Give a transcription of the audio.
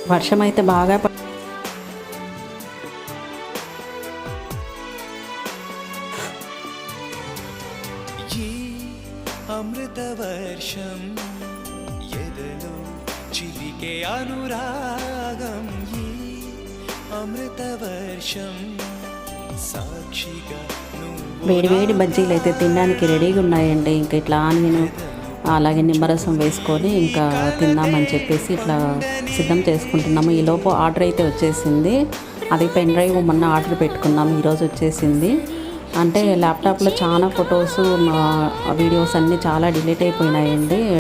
వర్షం అయితే బాగా అమృత వర్షం ఎదలో చిలికే అనురాగం ఈ అమృత వర్షం సాక్షిగా వేడి వేడి బజ్జీలు అయితే తినడానికి రెడీగా ఉన్నాయండి. ఇంకా ఇట్లా ఆనియన్ అలాగే నిమ్మరసం వేసుకొని ఇంకా తిందామని చెప్పేసి ఇట్లా సిద్ధం చేసుకుంటున్నాము. ఈలోపు ఆర్డర్ అయితే వచ్చేసింది. అది పెన్ డ్రైవ్ మొన్న ఆర్డర్ పెట్టుకున్నాము, ఈరోజు వచ్చేసింది. అంటే ల్యాప్టాప్లో చాలా ఫొటోస్ వీడియోస్ అన్నీ చాలా డిలీట్ అయిపోయినాయండి.